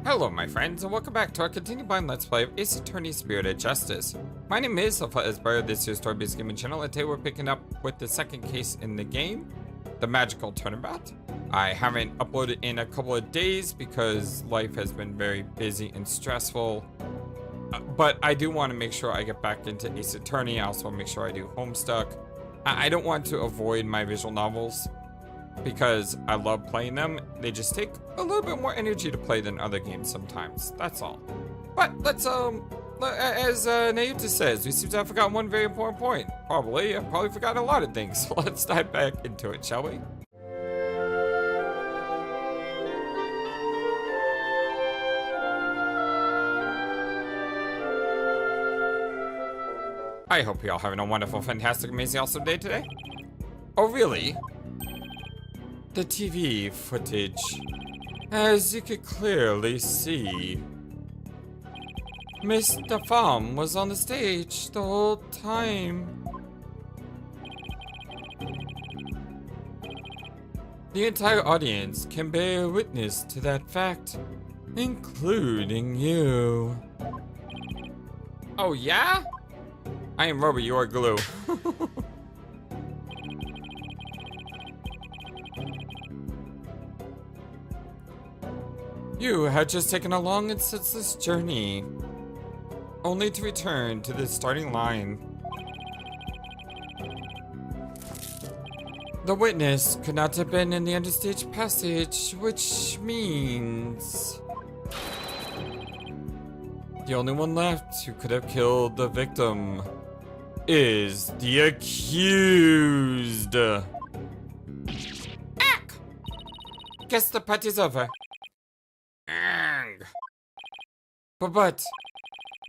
Hello my friends, and welcome back to our continued blind let's play of Ace Attorney Spirited Justice. My name is FlightlessBird, this is your story-based gaming channel, and today we're picking up with the second case in the game, the Magical Turnabout. I haven't uploaded in a couple of days because life has been very busy and stressful, but I do want to make sure I get back into Ace Attorney. I also want to make sure I do Homestuck. I don't want to avoid my visual novels, because I love playing them. They just take a little bit more energy to play than other games sometimes. That's all. But let's, as Nayuta says, we seem to have forgotten one very important point. Probably. I've probably forgotten a lot of things. So let's dive back into it, shall we? I hope you're all having a wonderful, fantastic, amazing, awesome day today. Oh, really? The TV footage, as you could clearly see, Mr. Pham was on the stage the whole time. The entire audience can bear witness to that fact, including you. Oh yeah? I am rubber, you are glue. You had just taken a long and senseless journey, only to return to the starting line. The witness could not have been in the Understage passage, which means the only one left who could have killed the victim is the accused. Ack! Guess the party's over. But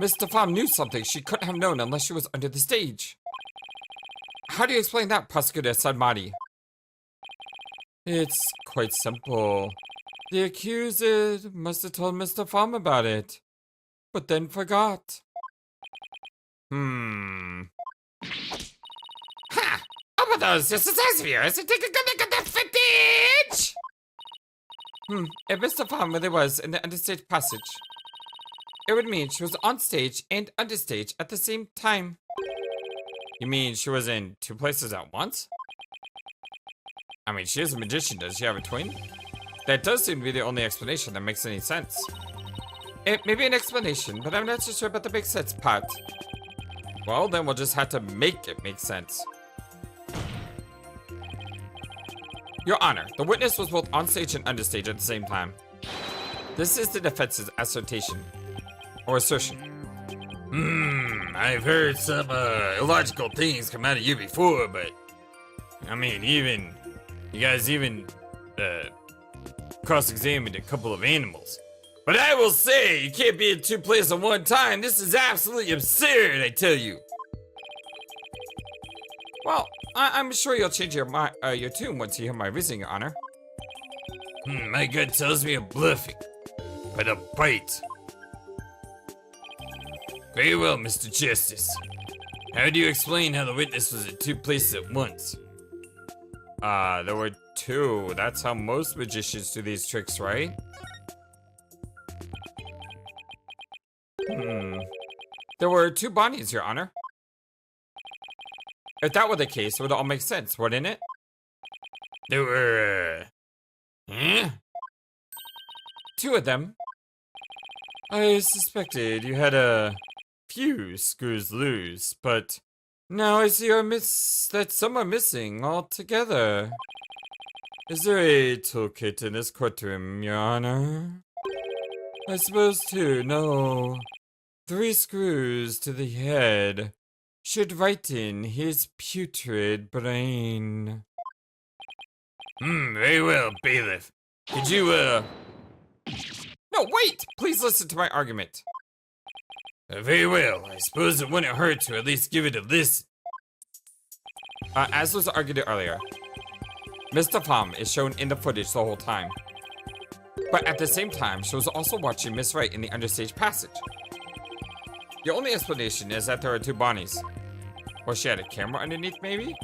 Mr. Pham knew something she couldn't have known unless she was under the stage. How do you explain that, Prosecutor Sahdmadhi? It's quite simple. The accused must have told Mr. Pham about it, but then forgot. Ha! How about those viewers and take a good look at that footage? If Mr. Pham really was in the Understage passage, it would mean she was on stage and understage at the same time. You mean she was in two places at once? I mean, she is a magician. Does she have a twin? That does seem to be the only explanation that makes any sense. It may be an explanation, but I'm not so sure about the make sense part. Well, then we'll just have to make it make sense. Your Honor, the witness was both on stage and understage at the same time. This is the defense's assertion. Or assertion. I've heard some illogical things come out of you before, but I mean, you guys even cross-examined a couple of animals. But I will say, you can't be in two places at one time. This is absolutely absurd, I tell you. Well, I'm sure you'll change your tune once you hear my reasoning, Your Honor. My gut tells me I'm bluffing. But I'll bite. Very well, Mr. Justice. How do you explain how the witness was in two places at once? There were two. That's how most magicians do these tricks, right? There were two bodies, Your Honor. If that were the case, it would all make sense, wouldn't it? There were, two of them. I suspected you had a few screws loose, but now I see that some are missing altogether. Is there a toolkit in this courtroom, Your Honor? I suppose two, no. 3 screws to the head should righten his putrid brain. Very well, bailiff. Could you, No, wait! Please listen to my argument. Very well. I suppose it wouldn't hurt to at least give it a listen. As was argued earlier, Mr. Pham is shown in the footage the whole time. But at the same time, she was also watching Miss Wright in the Understage passage. The only explanation is that there are two Bonnies. Or she had a camera underneath, maybe?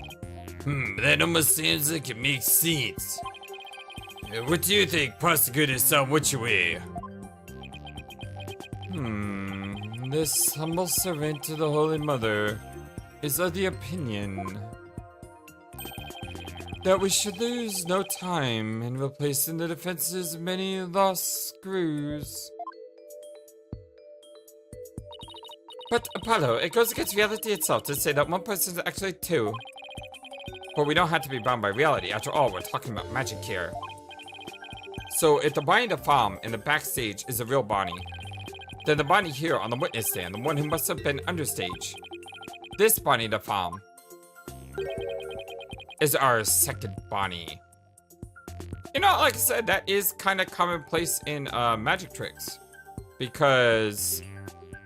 That almost seems like it makes sense. What do you think, Prosecutor Sahdmadhi? This humble servant to the Holy Mother is of the opinion that we should lose no time in replacing the defense's many lost screws. But Apollo, it goes against reality itself to say that one person is actually two. But we don't have to be bound by reality. After all, we're talking about magic here. So if the Bonnie the Farm in the backstage is the real Bonnie, then the Bonnie here on the witness stand, the one who must have been Understage, this Bonnie the Farm is our second Bonnie. You know, like I said, that is kind of commonplace in magic tricks. Because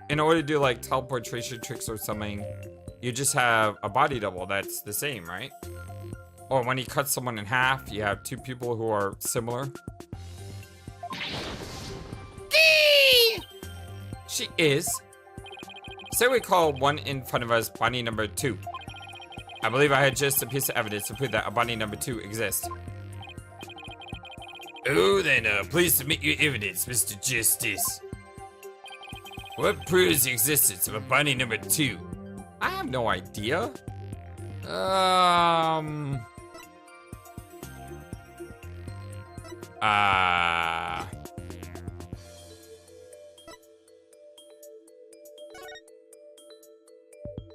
in order to do like teleportation tricks or something, you just have a body double that's the same, right? Or when you cut someone in half, you have two people who are similar. She is. Say we call one in front of us Bonnie number 2. I believe I had just a piece of evidence to prove that a Bonnie number 2 exists. Oh, then please submit your evidence, Mr. Justice. What proves the existence of a Bonnie number 2? I have no idea.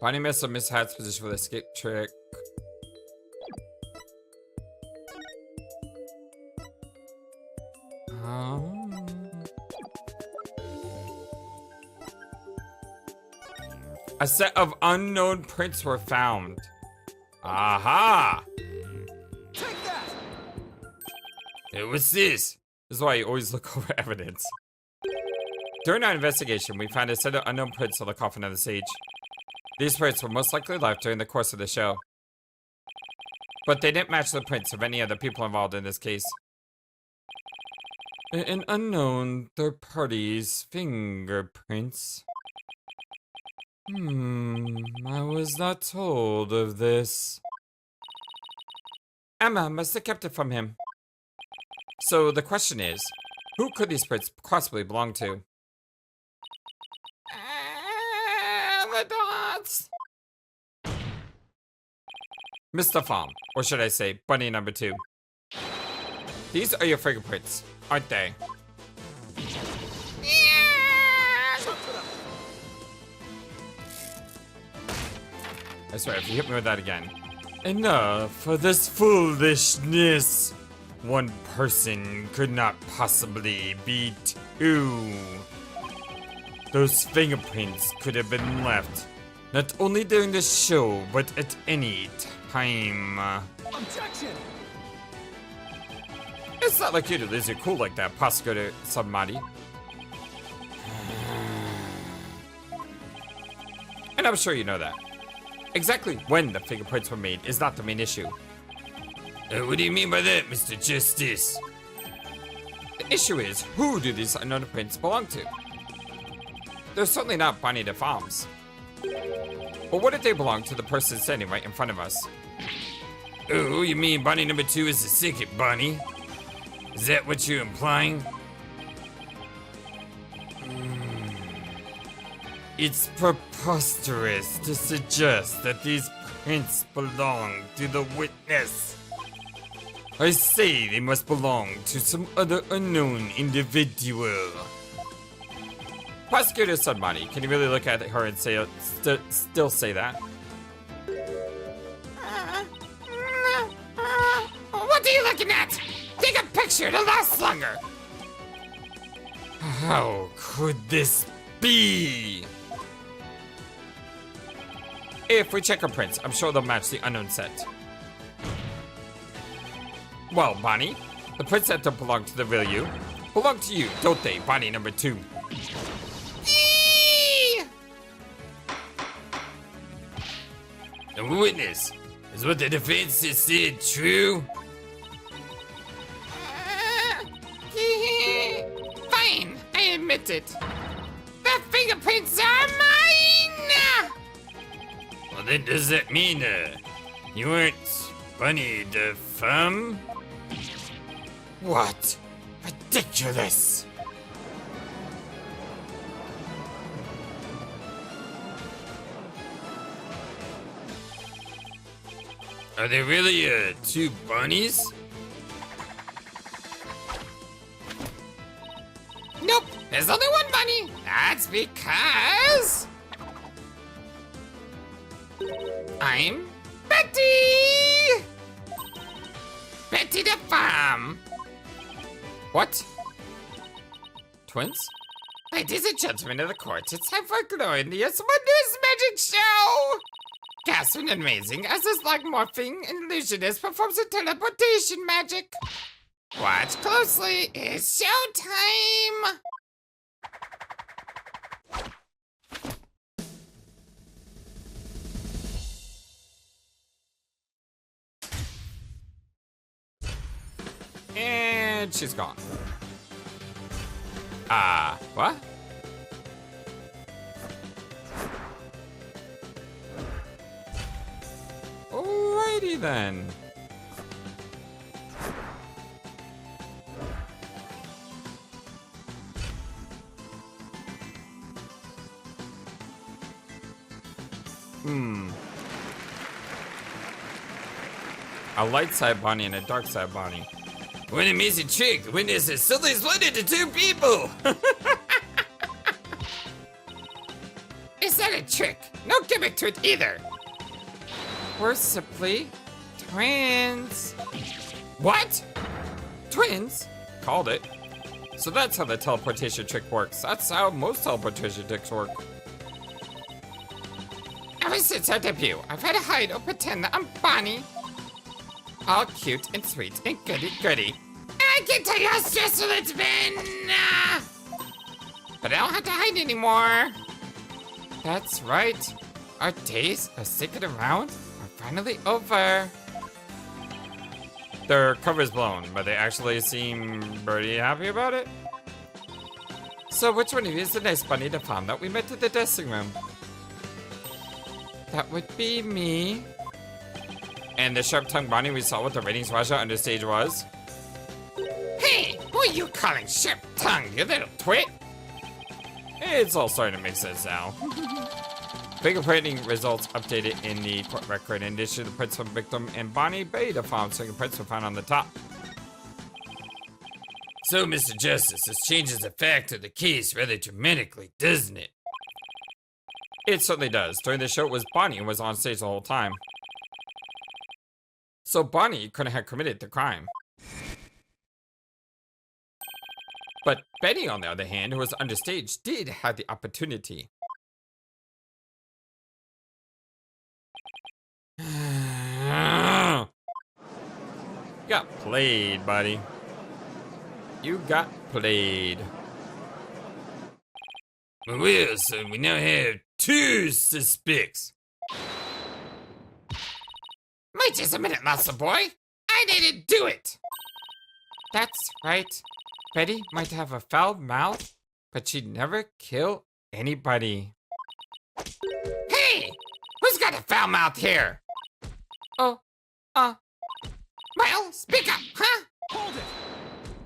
Bonnie missed Miss Hat's position for the escape trick. A set of unknown prints were found. Aha! Take that! Hey, what's this? This is why you always look over evidence. During our investigation, we found a set of unknown prints on the coffin of the sage. These prints were most likely left during the course of the show. But they didn't match the prints of any other people involved in this case. An unknown third party's fingerprints. I was not told of this. Emma must have kept it from him. So the question is, who could these prints possibly belong to? The dots! Mr. Farm, or should I say, Bunny number 2. These are your fingerprints, aren't they? I swear, if you hit me with that again. Enough for this foolishness. One person could not possibly be 2. Those fingerprints could have been left, not only during the show, but at any time. Objection! It's not like you to lose your cool like that, Gyakuten Saiban. And I'm sure you know that. Exactly when the fingerprints were made is not the main issue. What do you mean by that, Mr. Justice? The issue is, who do these unknown prints belong to? They're certainly not Bonnie the Farms. But what if they belong to the person standing right in front of us? Oh, you mean Bonnie number 2 is the second Bonnie? Is that what you're implying? It's preposterous to suggest that these prints belong to the witness. I say they must belong to some other unknown individual. Gyakuten Saiban, can you really look at her and say still say that? What are you looking at? Take a picture, it'll last longer. How could this be? If we check her prints, I'm sure they'll match the unknown set. Well, Bonnie, the prints that don't belong to the real you belong to you, don't they, Bonnie number 2? The witness, is what the defense has said true? Fine, I admit it. The fingerprints are mine! Well, then does that mean, you weren't Bunny the Femme? What? Ridiculous! Are there really, two bunnies? Nope, there's only one bunny. That's because I'm Betty! Betty the Farm. What? Twins? Ladies and gentlemen of the court, it's time for a glorious, wondrous magic show! Cast and amazing as this like morphing illusionist performs a teleportation magic. Watch closely, it's showtime! And she's gone. What? Alrighty then. A light side bunny and a dark side bunny. What an amazing trick! The witness is suddenly split into two people! Is that a trick? No gimmick to it either. We're simply twins. What? Twins? Called it. So that's how the teleportation trick works. That's how most teleportation tricks work. Ever since our debut, I've had to hide or pretend that I'm Bonnie. All cute and sweet and goody-goody. And I can't tell you how stressful it's been! But I don't have to hide anymore. That's right. Our days of sticking around are finally over. Their cover's blown, but they actually seem pretty happy about it. So which one of you is the nice bunny to found that we met at the dressing room? That would be me. And the sharp-tongued bunny we saw with the ratings Raja Understage was? Hey, who are you calling sharp-tongued, you little twit? It's all starting to make sense now. Fingerprinting results updated in the court record and issued the prints from victim and Bonnie Beta found fingerprints were found on the top. So, Mr. Justice, this changes the fact of the case rather dramatically, doesn't it? It certainly does. During the show, it was Bonnie who was on stage the whole time. So Bonnie couldn't have committed the crime. But Betty, on the other hand, who was understage, did have the opportunity. Got played, buddy. You got played. Well, so we now have two suspects. Wait just a minute, Muscle Boy. I didn't do it. That's right. Betty might have a foul mouth, but she'd never kill anybody. Hey, who's got a foul mouth here? Oh, Well, speak up, huh? hold it.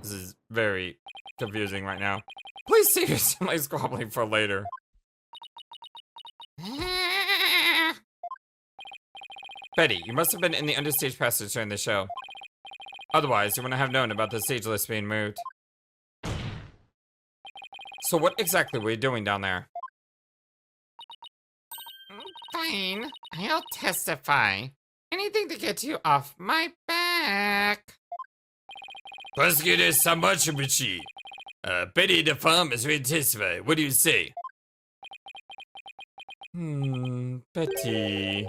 This is very confusing right now. Please save your sibling squabbling for later. Betty, you must have been in the understage passage during the show. Otherwise, you wouldn't have known about the stage list being moved. So what exactly were you doing down there? Fine, I'll testify. Anything to get you off my back. Prosecutor Samachubuchi. Betty the farm is ready to testify. What do you say? Betty.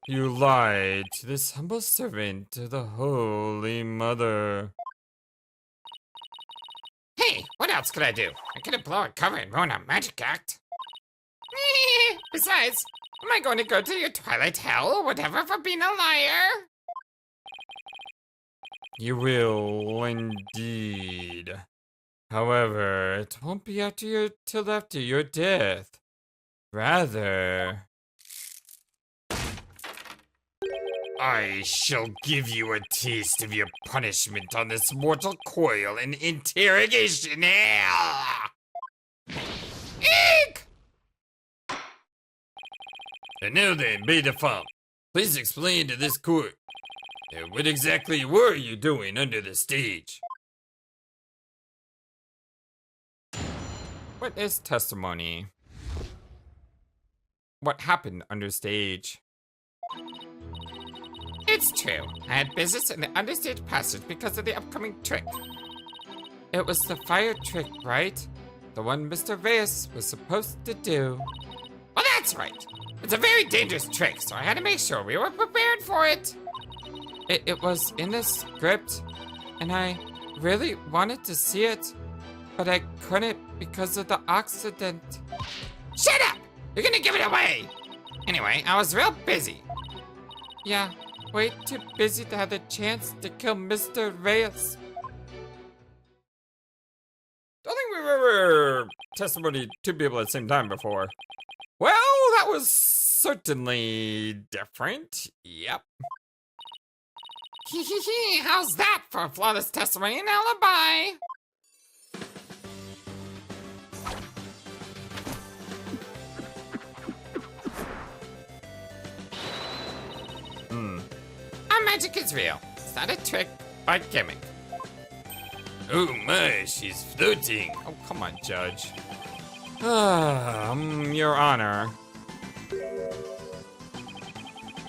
You lied to this humble servant of the Holy Mother. Hey, what else could I do? I couldn't blow a cover and ruin a magic act. Besides, am I going to go to your twilight hell or whatever for being a liar? You will, indeed. However, it won't be till after your death. Rather... I shall give you a taste of your punishment on this mortal coil in interrogation hell! Eek! And now then, be the farm. Please explain to this court. What exactly were you doing under the stage? Witness testimony. What happened understage? It's true. I had business in the Understage passage because of the upcoming trick. It was the fire trick, right? The one Mr. Reyes was supposed to do. Well, that's right. It's a very dangerous trick, so I had to make sure we were prepared for it. It was in the script, and I really wanted to see it, but I couldn't because of the accident. Shut up! You're gonna give it away! Anyway, I was real busy. Yeah, way too busy to have the chance to kill Mr. Reyes. Don't think we've ever testimony two people at the same time before. Well, that was certainly different. Yep. How's that for a flawless testimony and alibi? Our magic is real. It's not a trick or gimmick. Oh my, she's floating. Oh, come on, Judge. Your Honor.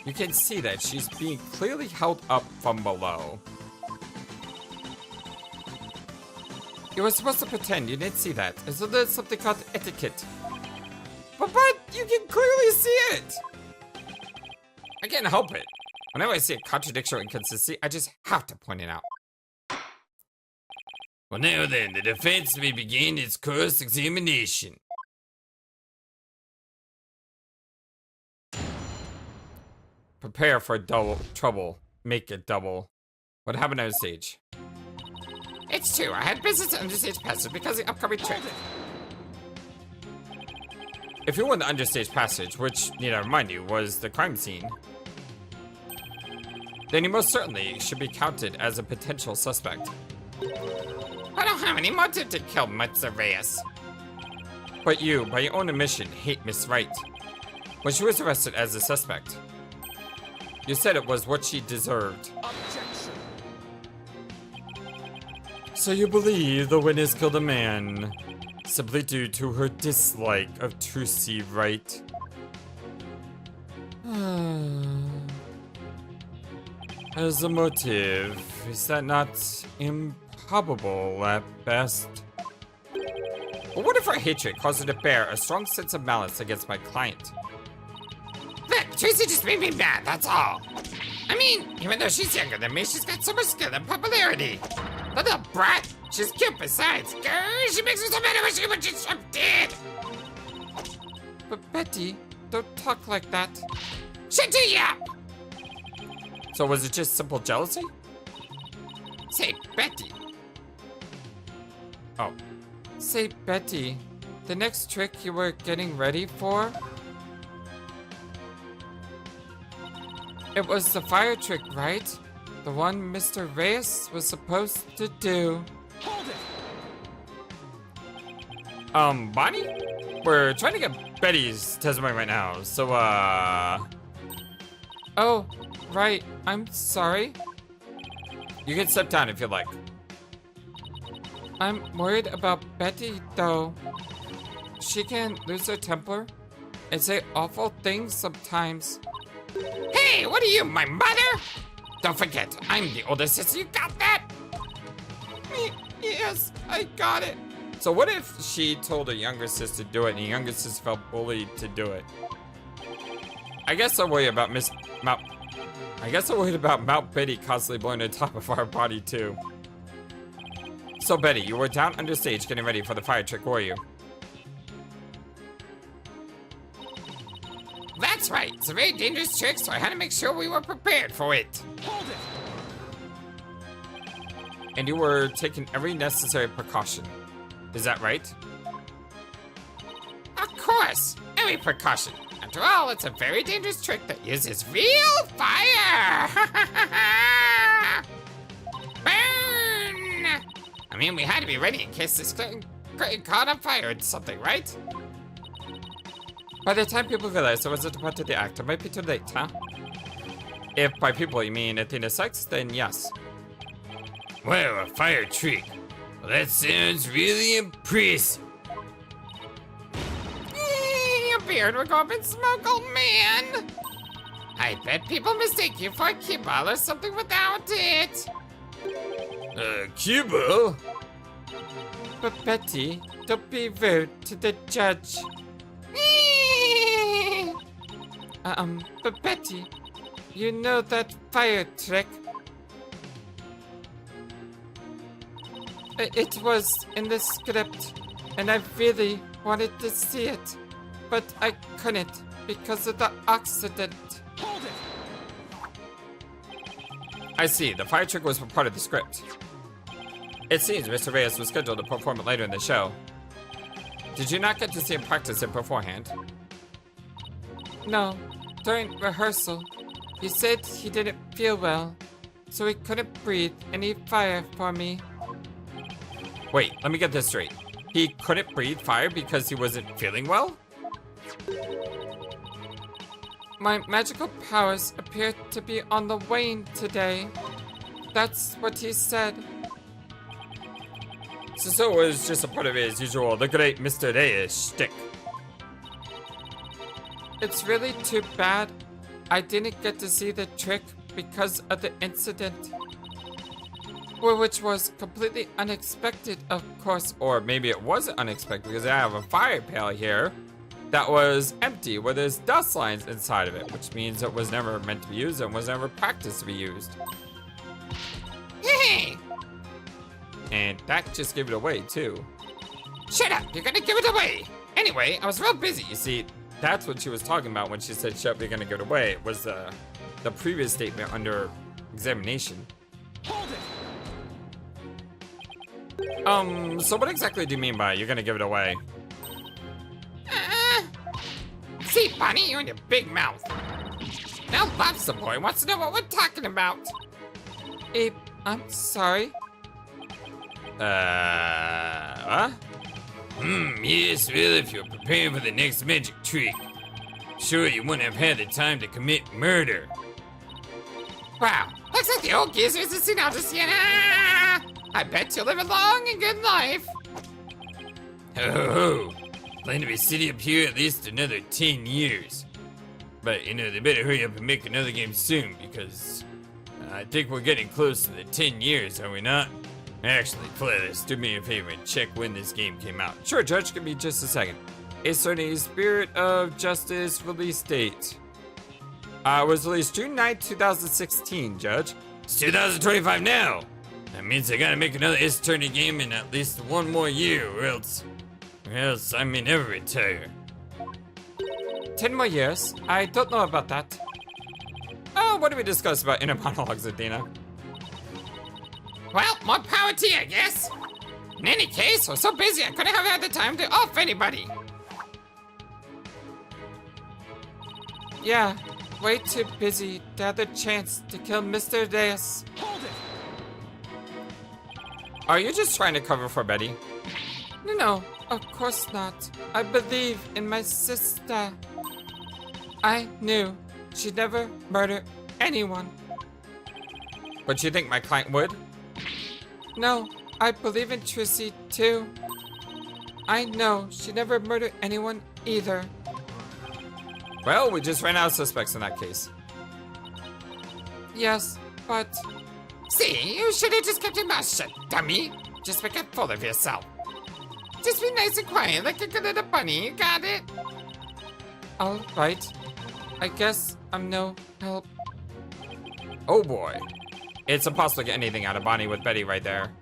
You can see that she's being clearly held up from below. You were supposed to pretend you didn't see that, as though there's something called etiquette. But you can clearly see it! I can't help it. Whenever I see a contradiction or inconsistency, I just have to point it out. Well, now then, the defense may begin its cross-examination. Prepare for double trouble. Make it double. What happened on stage? It's true. I had business at Understage passage because of the upcoming trick. If you were in the Understage passage, which, need I remind you, was the crime scene, then you most certainly should be counted as a potential suspect. I don't have any motive to kill Mr. Reyes. But you, by your own admission, hate Miss Wright. When she was arrested as a suspect, you said it was what she deserved. Objection. So you believe the witness killed a man simply due to her dislike of Trucy Wright? As a motive, is that not improbable at best? But what if her hatred caused her to bear a strong sense of malice against my client? Look, Tracy just made me mad, that's all. I mean, even though she's younger than me, she's got so much skill and popularity. The little brat, she's cute besides. Grr, she makes me so mad I wish she would dead. But Betty, don't talk like that. Shut up! So was it just simple jealousy? Say, Betty. Oh. Say, Betty, the next trick you were getting ready for? It was the fire trick, right? The one Mr. Reyes was supposed to do. Hold it. Bonnie? We're trying to get Betty's testimony right now, so, Oh, right. I'm sorry. You can step down if you like. I'm worried about Betty, though. She can lose her temper and say awful things sometimes. Hey, what are you, my mother? Don't forget, I'm the older sister. You got that? Yes, I got it. So what if she told her younger sister to do it and the younger sister felt bullied to do it? I guess I worry about Mount Betty constantly blowing the top of our body too. So Betty, you were down understage getting ready for the fire trick, were you? That's right. It's a very dangerous trick, so I had to make sure we were prepared for it. Hold it. And you were taking every necessary precaution. Is that right? Of course. Every precaution. After all, it's a very dangerous trick that uses real fire. Burn! I mean, we had to be ready in case this curtain caught on fire or something, right? By the time people realize there was a part of the act, it might be too late, huh? If by people you mean Athena Sykes, then yes. Wow, a fire trick. Well, that sounds really impressive. Your beard will go up in smoke, old man. I bet people mistake you for a cue ball or something without it. Cue ball? But Betty, don't be rude to the judge. But Betty, you know that fire trick? It was in the script, and I really wanted to see it, but I couldn't because of the accident. Hold it! I see, the fire trick was a part of the script. It seems Mr. Reyes was scheduled to perform it later in the show. Did you not get to see him practice it beforehand? No, during rehearsal, he said he didn't feel well, so he couldn't breathe any fire for me. Wait, let me get this straight. He couldn't breathe fire because he wasn't feeling well? My magical powers appear to be on the wane today. That's what he said. So it was just a part of his usual the great Mr. Reyes shtick. It's really too bad I didn't get to see the trick because of the incident. Well, which was completely unexpected, of course. Or maybe it wasn't unexpected because I have a fire pail here that was empty with there's dust lines inside of it, which means it was never meant to be used and was never practiced to be used. Hey! And that just gave it away, too. Shut up! You're gonna give it away! Anyway, I was real busy. You see, that's what she was talking about when she said, shut up, you're gonna give it away. It was the previous statement under examination. Hold it! So what exactly do you mean by you're gonna give it away? See, Bunny, you and your big mouth. Now Lobster Boy wants to know what we're talking about. Abe, I'm sorry. What? Yes, well, if you're preparing for the next magic trick, sure you wouldn't have had the time to commit murder. Wow, looks like the old geezer isn't seen out just yet. Ah! I bet you'll live a long and good life. Ho ho ho. Plan to be sitting up here at least another 10 years. But, you know, they better hurry up and make another game soon, because I think we're getting close to the 10 years, are we not? Actually, Flightless, do me a favor and check when this game came out. Sure, Judge, give me just a second. It's on a Spirit of Justice release date. It was released June 9th, 2016, Judge. It's 2025 now! That means I gotta make another Ace Attorney game in at least one more year, or else I may never retire. 10 more years? I don't know about that. Oh, what did we discuss about inner monologues, Athena? Well, more power to you, I guess. In any case, I was so busy I couldn't have had the time to off anybody. Yeah, way too busy to have the chance to kill Mr. Reyes. Hold it! Are you just trying to cover for Betty? No, of course not. I believe in my sister. I knew she'd never murder anyone. But you think my client would? No, I believe in Trissy too. I know she never murdered anyone either. Well, we just ran out of suspects in that case. Yes, but... See, you should have just kept your mouth shut, dummy. Just make a fool of yourself. Just be nice and quiet like a good little bunny, you got it? Alright. I guess I'm no help. Oh boy. It's impossible to get anything out of Bonnie with Betty right there.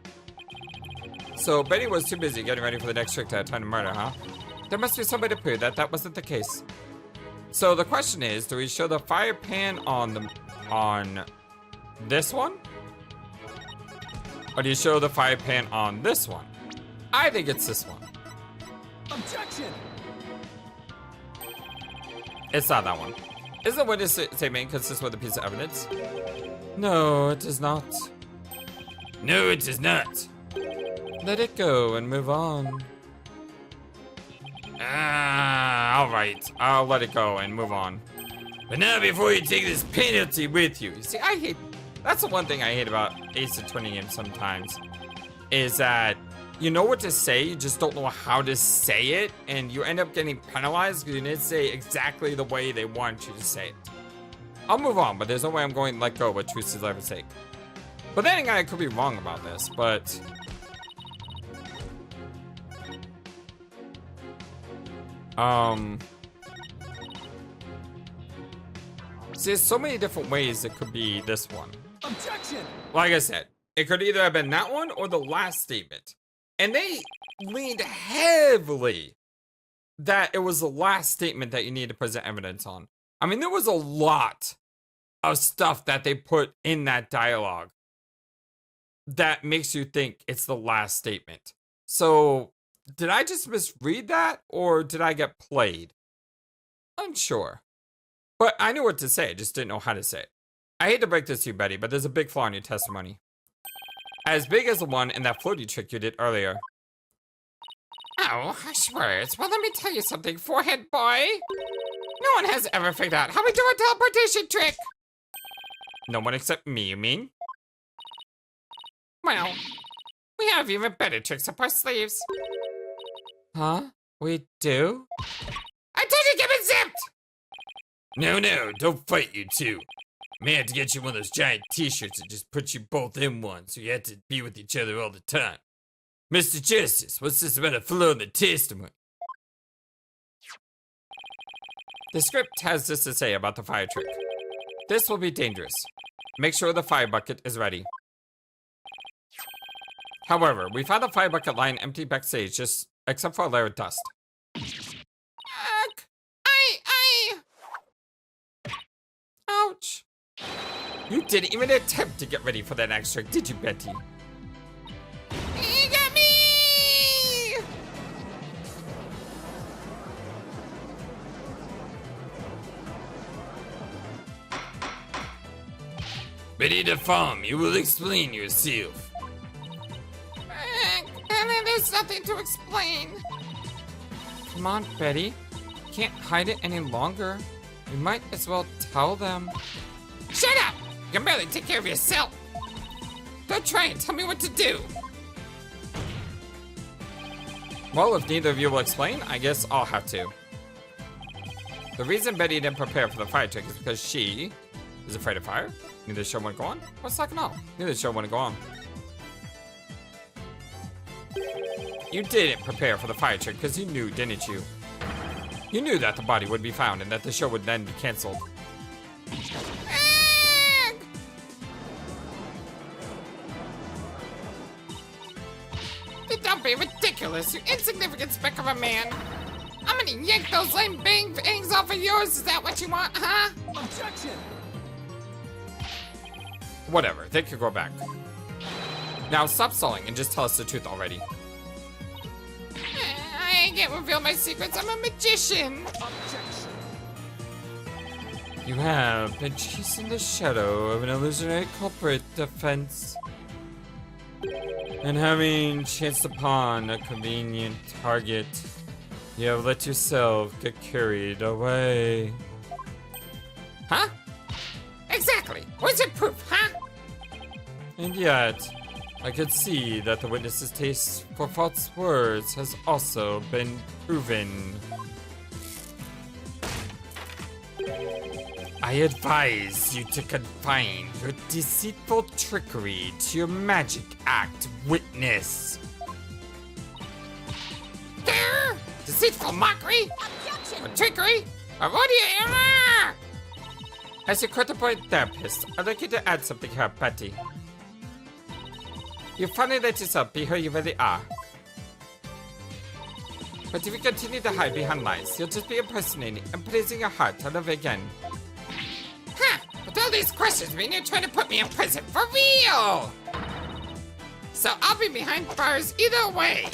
So Betty was too busy getting ready for the next trick to have time to murder, huh? There must be some way to prove that that wasn't the case. So the question is, do we show the fire pan on this one? Or do you show the fire pan on this one? I think it's this one. Objection! It's not that one. Isn't the witness statement consistent with a piece of evidence? No, it does not. No, it does not. Let it go and move on. Ah, Alright, I'll let it go and move on. But now before you take this penalty with you. See, that's the one thing I hate about Ace Attorney games sometimes, is that you know what to say, you just don't know how to say it, and you end up getting penalized because you didn't say exactly the way they want you to say it. I'll move on, but there's no way I'm going to let go of what truth is life sake. But then again, I could be wrong about this, but... See, there's so many different ways it could be this one. Objection! Like I said, it could either have been that one or the last statement. And they leaned heavily that it was the last statement that you need to present evidence on. I mean, there was a lot of stuff that they put in that dialogue that makes you think it's the last statement. So, did I just misread that, or did I get played? Unsure. But I knew what to say, I just didn't know how to say it. I hate to break this to you, Betty, but there's a big flaw in your testimony. As big as the one in that floaty trick you did earlier. Oh, hush words. Well, let me tell you something, forehead boy. No one has ever figured out how we do a teleportation trick. No one except me, you mean? Well, we have even better tricks up our sleeves. Huh? We do? I told you to give it zipped! No, don't fight, you two. May have to get you one of those giant t-shirts that just put you both in one, so you had to be with each other all the time. Mr. Justice, what's this about a flaw in the testimony? The script has this to say about the fire trick. This will be dangerous. Make sure the fire bucket is ready. However, we found the fire bucket lying empty backstage, just except for a layer of dust. Ouch. You didn't even attempt to get ready for that next trick, did you, Betty? You got me! Ready to farm, you will explain yourself. There's nothing to explain. Come on, Betty. Can't hide it any longer. We might as well tell them. Shut up! You can barely take care of yourself. Don't try and tell me what to do. Well, if neither of you will explain, I guess I'll have to. The reason Betty didn't prepare for the fire trick is because she is afraid of fire. Neither show want to go on. What's that no? Neither show want to go on. You didn't prepare for the fire trick because you knew, didn't you? You knew that the body would be found and that the show would then be canceled. Don't be ridiculous, you insignificant speck of a man. I'm gonna yank those lame bangs off of yours. Is that what you want, huh? Objection! Whatever, they could go back. Now stop stalling and just tell us the truth already. I can't reveal my secrets. I'm a magician. Objection! You have been chasing the shadow of an illusionary culprit defense. And having chanced upon a convenient target, you have let yourself get carried away. Huh? Exactly. Where's your proof, huh? And yet, I could see that the witness's taste for false words has also been proven. I advise you to confine your deceitful trickery to your magic act, witness. There! Deceitful mockery? Objection! Or trickery? Or what do you... As your court-appointed therapist, I'd like you to add something here, Betty. You finally let yourself be who you really are. But if you continue to hide behind lies, you'll just be impersonating and pleasing your heart all over again. Huh! But all these questions mean you're trying to put me in prison for real! So I'll be behind bars either way.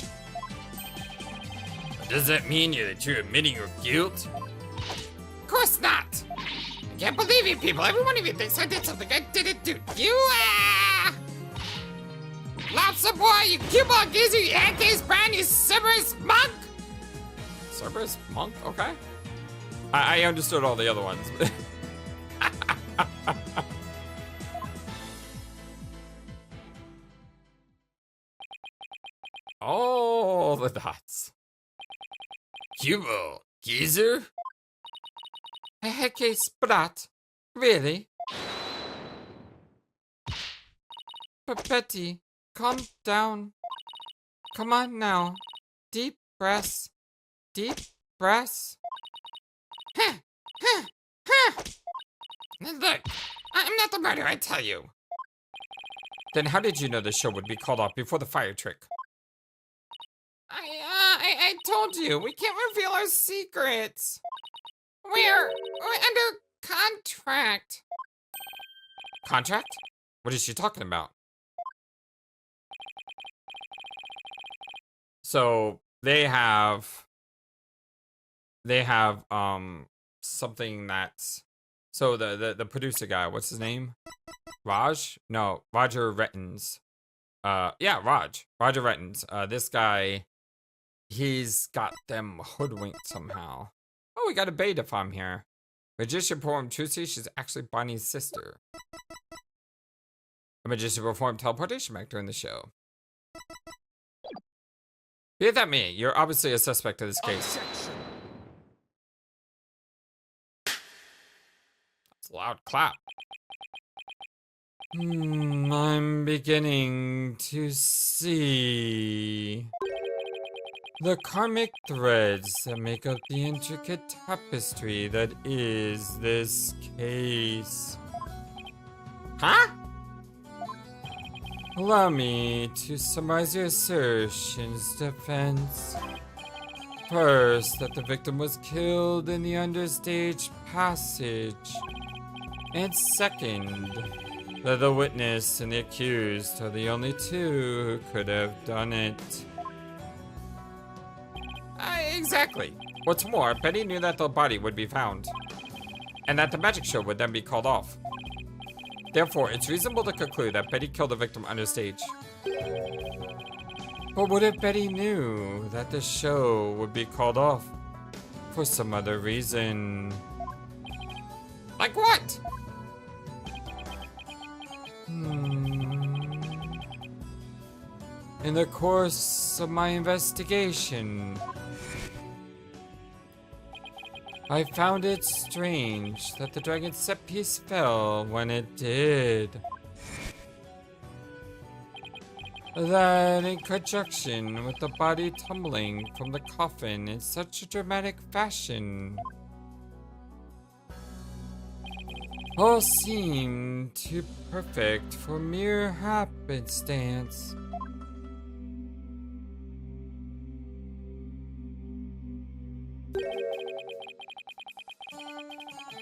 Does that mean that you're admitting your guilt? Of course not! I can't believe you people! Every one of you thinks I did something I didn't do. You, Lobster boy, you cue ball geezer, you handcase brown, you Cerberus monk! Cerberus monk? Okay. I understood all the other ones. All the dots. Cue ball. Geezer? Heke Sprat. Really? But Betty, calm down. Come on now. Deep breaths. Deep breaths. Look, I'm not the murderer, I tell you. Then how did you know the show would be called off before the fire trick? I told you, we can't reveal our secrets. We're under contract. Contract? What is she talking about? So they have something that's so the producer guy, what's his name? Raj? No, Roger Rettins. Yeah, Roger Rettins. This guy, he's got them hoodwinked somehow. Oh, we got a beta farm here. Magician performed Trucy, she's actually Bonnie's sister. A magician performed teleportation back during the show. Be that me, you're obviously a suspect of this case. Objection. That's a loud clap. I'm beginning to see the karmic threads that make up the intricate tapestry that is this case. Huh? Allow me to summarize your assertions, defense. First, that the victim was killed in the Understage passage. And second, that the witness and the accused are the only two who could have done it. Exactly. What's more, Betty knew that the body would be found, and that the magic show would then be called off. Therefore, it's reasonable to conclude that Betty killed the victim Understage. But what if Betty knew that the show would be called off for some other reason? Like what? In the course of my investigation, I found it strange that the dragon's set piece fell when it did. That in conjunction with the body tumbling from the coffin in such a dramatic fashion, all seemed too perfect for mere happenstance.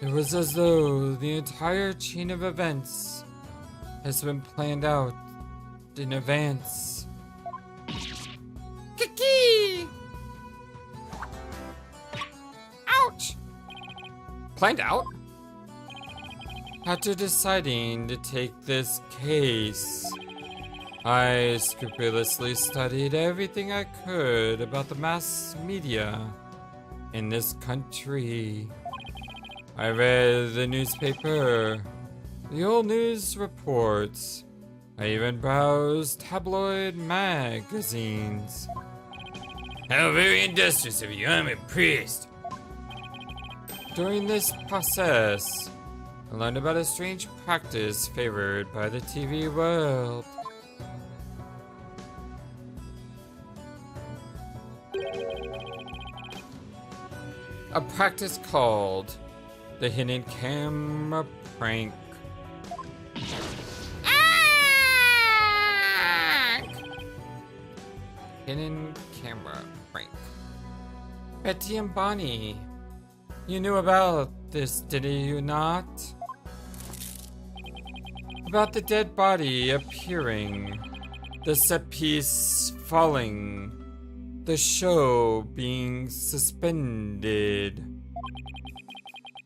It was as though the entire chain of events has been planned out in advance. Kiki! Ouch! Planned out? After deciding to take this case, I scrupulously studied everything I could about the mass media in this country. I read the newspaper, the old news reports. I even browsed tabloid magazines. How very industrious of you, I'm impressed. During this process, I learned about a strange practice favored by the TV world. A practice called the hidden camera prank. Hidden camera prank. Betty and Bonnie, you knew about this, did you not? About the dead body appearing, the set piece falling, the show being suspended.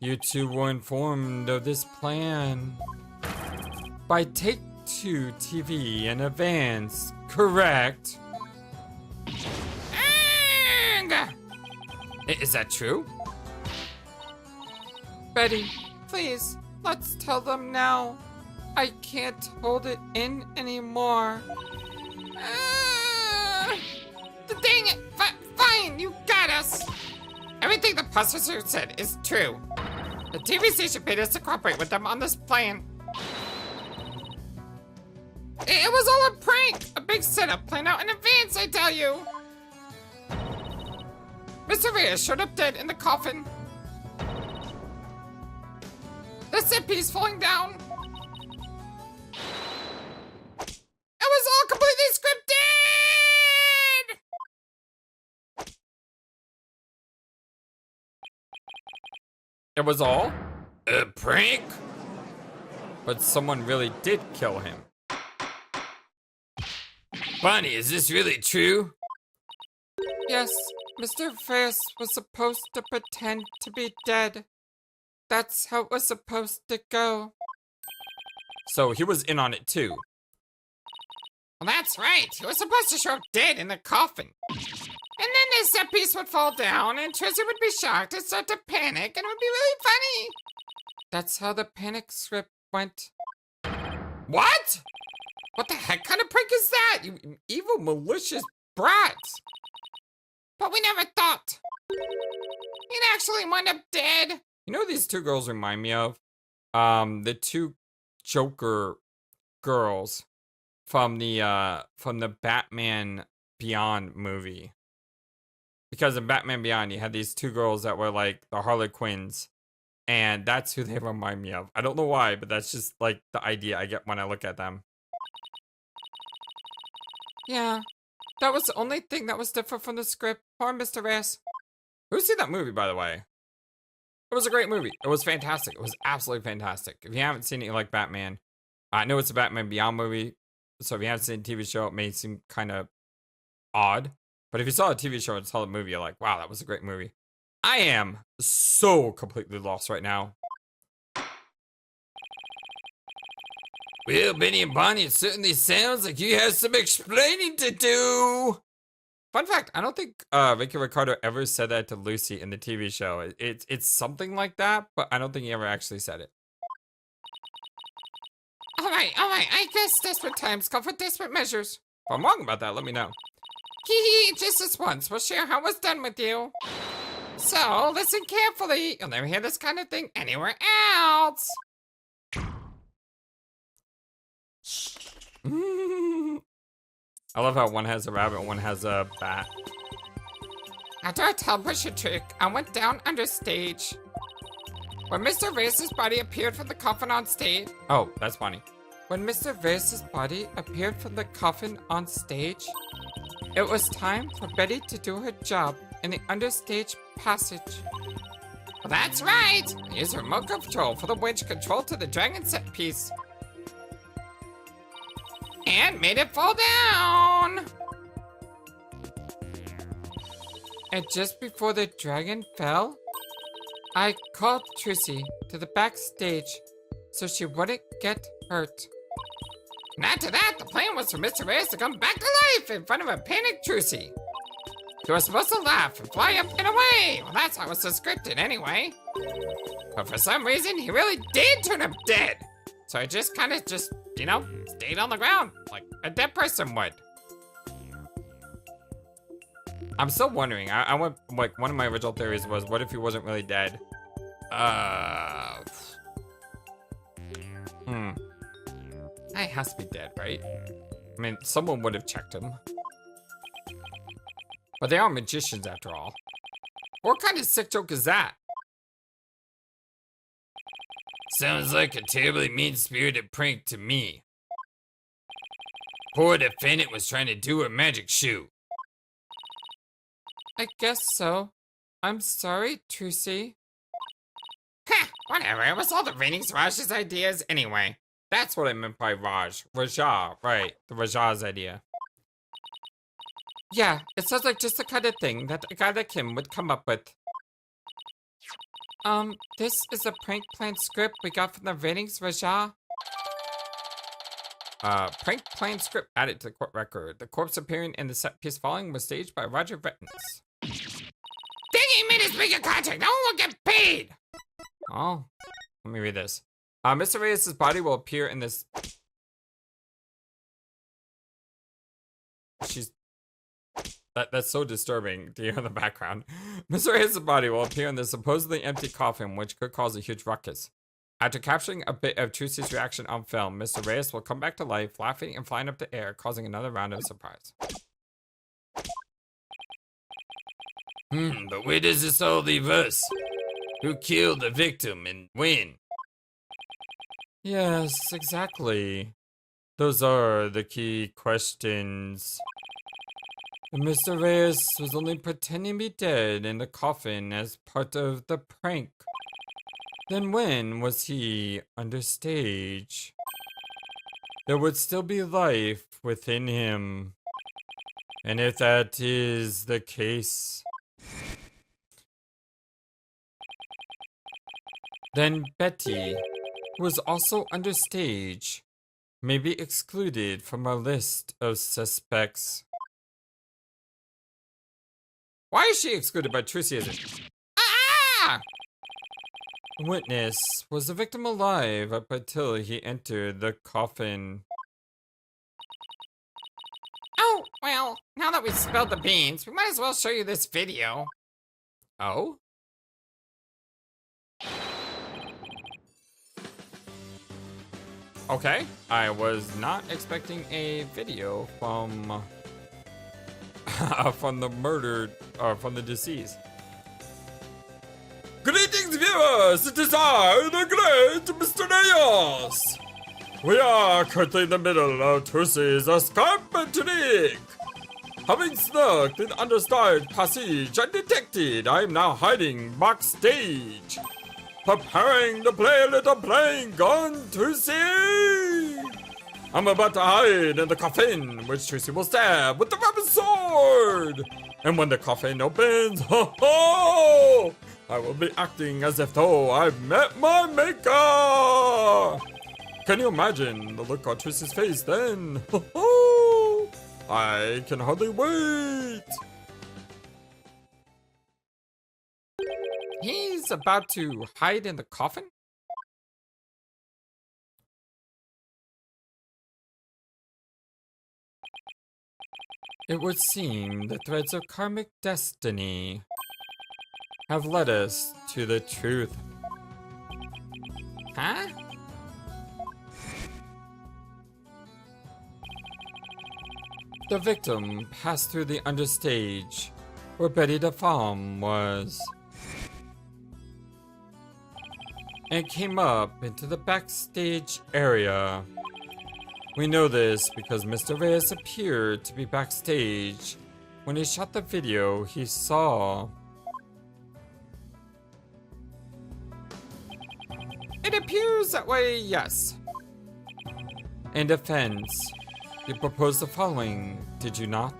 You two were informed of this plan by Take-Two TV in advance, correct? Is that true? Betty, please, Let's tell them now. I can't hold it in anymore. Dang it! Fine, you got us! Everything the processor said is true. The TV station paid us to cooperate with them on this plan. It was all a prank! A big setup planned out in advance, I tell you! Mr. Reyes showed up dead in the coffin. The set piece falling down. It was all completely scripted! It was all? A prank? But someone really did kill him. Bonnie, is this really true? Yes, Mr. Reyes was supposed to pretend to be dead. That's how it was supposed to go. So he was in on it too. Well, that's right. He was supposed to show up dead in the coffin. And then the set piece would fall down, and Tracy would be shocked and start to panic, and it would be really funny. That's how the panic script went. What? What the heck kind of prank is that, you evil, malicious brats? But we never thought. He'd actually wind up dead. You know what these two girls remind me of? The two Joker girls from the Batman Beyond movie. Because in Batman Beyond, you had these two girls that were like the Harlequins, and that's who they remind me of. I don't know why, but that's just like the idea I get when I look at them. Yeah, that was the only thing that was different from the script. Poor Mr. Reyes. Who's seen that movie, by the way? It was a great movie. It was fantastic. It was absolutely fantastic. If you haven't seen it, you like Batman. I know it's a Batman Beyond movie, so if you haven't seen the TV show, it may seem kind of odd. But if you saw the TV show and saw the movie, you're like, wow, that was a great movie. I am so completely lost right now. Well, Benny and Bonnie, it certainly sounds like you have some explaining to do. Fun fact, I don't think Ricky Ricardo ever said that to Lucy in the TV show. It's something like that, but I don't think he ever actually said it. All right. I guess desperate times call for desperate measures. If I'm wrong about that, let me know. Hee, just this once. We'll share how it was done with you. So, listen carefully. You'll never hear this kind of thing anywhere else. I love how one has a rabbit and one has a bat. After our teleportation trick, I went down Understage. When Mr. Reyes' body appeared from the coffin on stage. Oh, that's funny. When Mr. Reyes' body appeared from the coffin on stage, it was time for Betty to do her job in the Understage passage. Well, that's right. I used remote control for the winch control to the dragon set piece. And made it fall down. And just before the dragon fell, I called Trissy to the backstage so she wouldn't get hurt. And after that, the plan was for Mr. Reyes to come back to life in front of a panicked Trucy. He was supposed to laugh and fly up and away. Well, that's how it was scripted anyway. But for some reason, he really did turn up dead. So I just kind of stayed on the ground like a dead person would. I'm still wondering. I went, like, one of my original theories was, what if he wasn't really dead? He has to be dead, right? I mean, someone would have checked him. But they are magicians after all. What kind of sick joke is that? Sounds like a terribly mean-spirited prank to me. Poor defendant was trying to do her magic shoot. I guess so. I'm sorry, Trucy. Heh, whatever. It was all the ratings Raj's ideas anyway. That's what I meant by Raj. Raja, right. The Raja's idea. Yeah, it sounds like just the kind of thing that a guy like him would come up with. This is a prank plan script we got from the ratings, Raja. Prank plan script added to the court record. The corpse appearing in the set piece falling was staged by Roger Vettins. Dang, he made us make a contract. No one will get paid. Oh, let me read this. Mr. Reyes' body will appear in this. That's so disturbing to hear in the background. Mr. Reyes' body will appear in the supposedly empty coffin, which could cause a huge ruckus. After capturing a bit of Trucy's reaction on film, Mr. Reyes will come back to life, laughing and flying up the air, causing another round of surprise. But where does this all leave us? Who killed the victim and when? Yes, exactly. Those are the key questions. Mr. Reyes was only pretending to be dead in the coffin as part of the prank. Then when was he understage? There would still be life within him. And if that is the case, then Betty, who was also understage, may be excluded from our list of suspects. Why is she excluded but Trucy isn't? Ah! Witness, was the victim alive up until he entered the coffin? Oh, well, now that we've spilled the beans, we might as well show you this video. Oh? Okay, I was not expecting a video from from the murdered, or from the deceased. Greetings, viewers! It is I, the great Mr. Reyes! We are currently in the middle of Trucy's escapement trick. Having snuck in Understage passage undetected, I am now hiding backstage, preparing to play a little playing gun, Trucy! I'm about to hide in the coffin, which Trucy will stab with the rubber sword! And when the coffin opens, ho ho! I will be acting as if though I've met my maker! Can you imagine the look on Trucy's face then? Ho ho! I can hardly wait! He's about to hide in the coffin? It would seem the threads of karmic destiny have led us to the truth. Huh? The victim passed through the understage, where Betty the Farm was, and came up into the backstage area. We know this because Mr. Reyes appeared to be backstage when he shot the video he saw. It appears that way, yes. In defense, you proposed the following, did you not?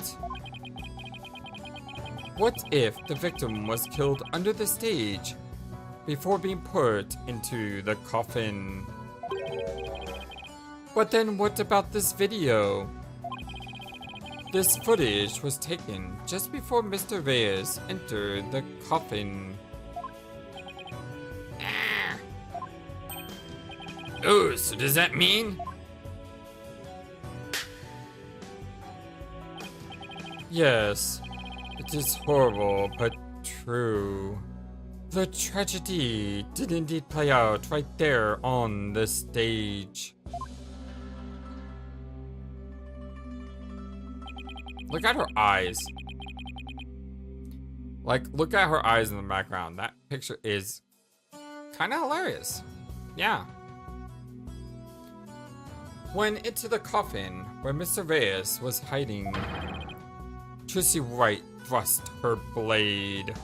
What if the victim was killed under the stage before being put into the coffin? But then what about this video? This footage was taken just before Mr. Reyes entered the coffin. Oh, so does that mean? Yes, it is horrible, but true. The tragedy did indeed play out right there on the stage. Look at her eyes. Like, look at her eyes in the background. That picture is kind of hilarious. Yeah. Went into the coffin where Mr. Reyes was hiding. Trucy Wright thrust her blade.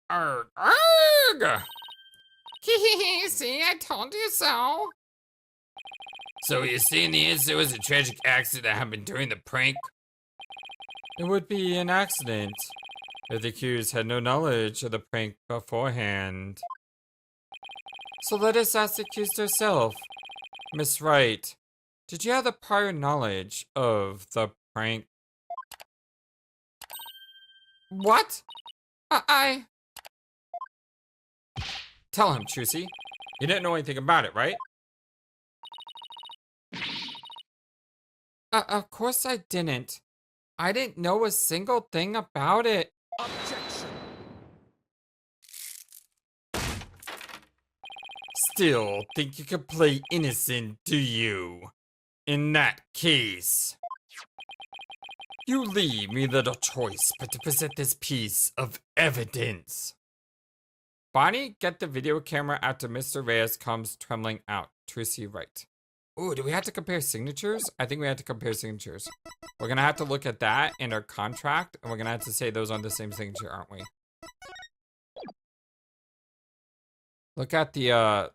Arg, arg! See, I told you so. So you're saying the answer was a tragic accident that happened during the prank? It would be an accident if the accused had no knowledge of the prank beforehand. So let us ask the accused herself. Miss Wright, did you have the prior knowledge of the prank? What? I... Tell him, Trucy. You didn't know anything about it, right? Of course I didn't. I didn't know a single thing about it. Objection. Still think you can play innocent, do you? In that case, you leave me little choice but to present this piece of evidence. Bonnie, get the video camera after Mr. Reyes comes trembling out. Trucy, right. Ooh, do we have to compare signatures? I think we have to compare signatures. We're gonna have to look at that in our contract, and we're gonna have to say those on the same signature, aren't we? Look at the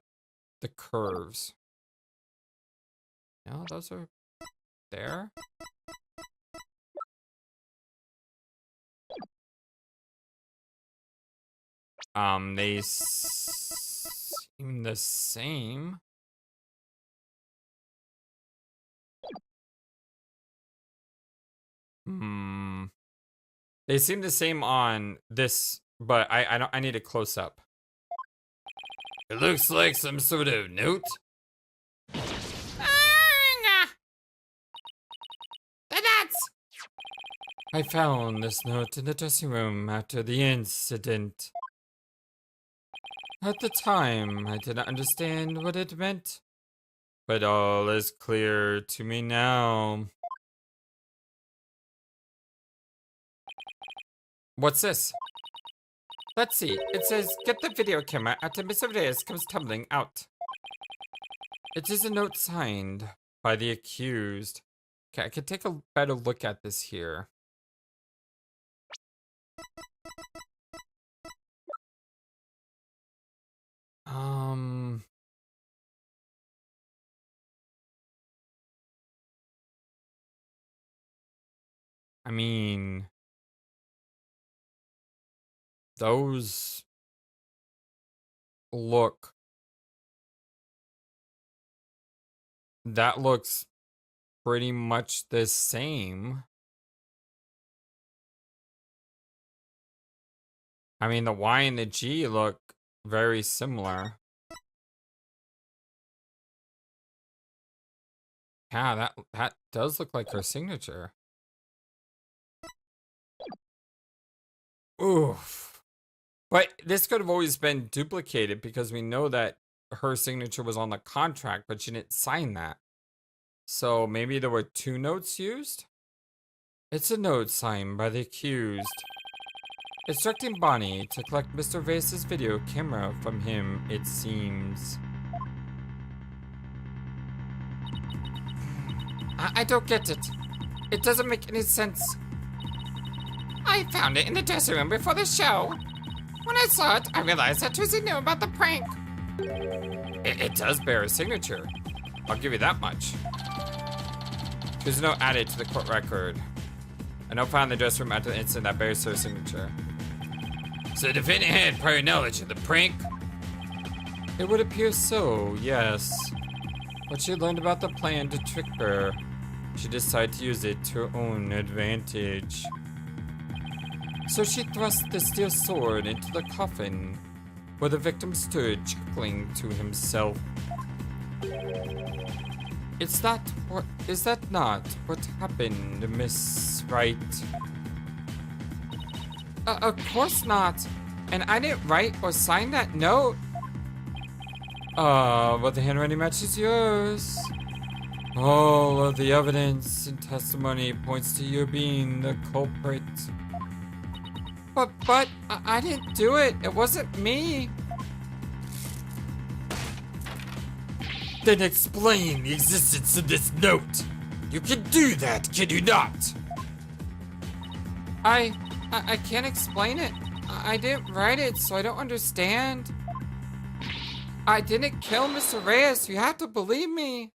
curves. No, those are there. They seem the same. They seem the same on this, but I need a close up. It looks like some sort of note. The nuts! I found this note in the dressing room after the incident. At the time, I did not understand what it meant, but all is clear to me now. What's this? Let's see. It says, get the video camera after Mr. Reyes comes tumbling out. It is a note signed by the accused. Okay, I can take a better look at this here. I mean, those look. That looks pretty much the same. I mean, the Y and the G look very similar. Yeah, that does look like her signature. Oof. But this could have always been duplicated because we know that her signature was on the contract, but she didn't sign that. So maybe there were two notes used? It's a note signed by the accused, instructing Bonnie to collect Mr. Reyes' video camera from him, it seems. I don't get it. It doesn't make any sense. I found it in the dressing room before the show. When I saw it, I realized that Trucy knew about the prank. It does bear a signature. I'll give you that much. There's a note added to the court record. A note found in the dressing room after the incident that bears her signature. So the defendant had prior knowledge of the prank? It would appear so, yes. When she learned about the plan to trick her, she decided to use it to her own advantage. So she thrust the steel sword into the coffin, where the victim stood chuckling to himself. Is that not what happened, Miss Wright? Of course not. And I didn't write or sign that note. But the handwriting matches yours. All of the evidence and testimony points to you being the culprit. But I didn't do it. It wasn't me. Then explain the existence of this note. You can do that, can you not? I can't explain it. I didn't write it, so I don't understand. I didn't kill Mr. Reyes. You have to believe me.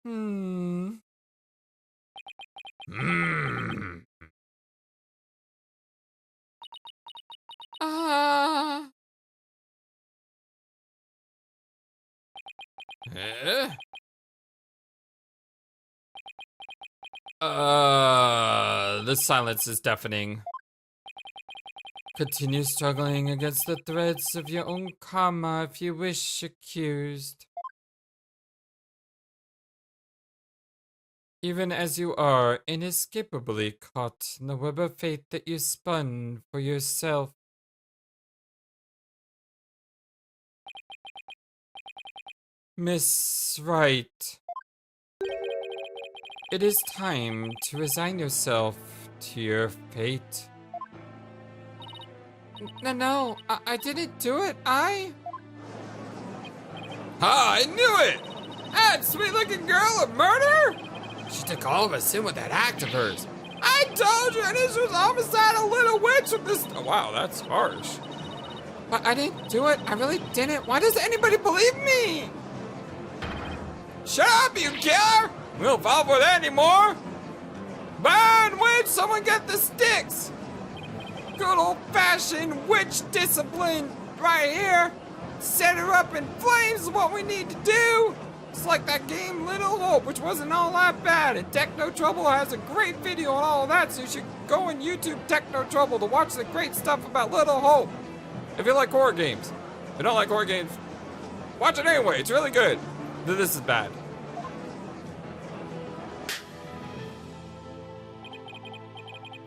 Hmm. The silence is deafening. Continue struggling against the threads of your own karma if you wish, accused. Even as you are inescapably caught in the web of fate that you spun for yourself. Miss Wright, it is time to resign yourself to your fate. No, I didn't do it. I knew it! That sweet-looking girl a murderer? She took all of us in with that act of hers. I told you this was homicide, a little witch with this. Oh, wow, that's harsh. But I didn't do it. I really didn't. Why does anybody believe me? Shut up, you killer! We don't fall for that anymore. Burn, witch! Someone get the sticks! Good old-fashioned witch discipline right here. Set her up in flames is what we need to do. It's like that game Little Hope, which wasn't all that bad. And Techno Trouble has a great video on all of that, so you should go on YouTube Techno Trouble to watch the great stuff about Little Hope. If you like horror games. If you don't like horror games, watch it anyway. It's really good. This is bad.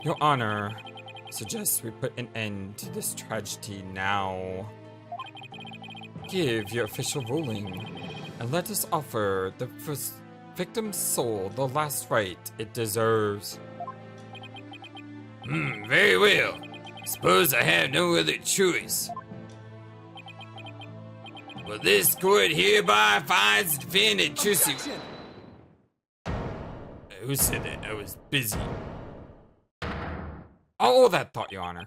Your Honor suggests we put an end to this tragedy now. Give your official ruling, and let us offer the first victim's soul the last right it deserves. Very well. Suppose I have no other choice. Well, this court hereby finds the defendant Trucy. Objection! Who said that? I was busy. All that thought, Your Honor.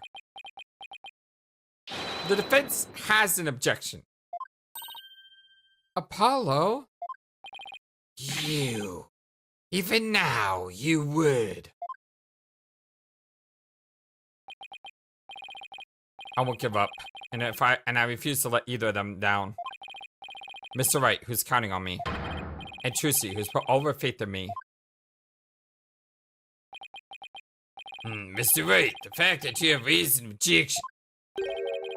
The defense has an objection. Apollo? You. Even now, you would. I won't give up, and I refuse to let either of them down. Mr. Wright, who's counting on me, and Trucy, who's put all of her faith in me. Mr. Wright, the fact that you have raised an objection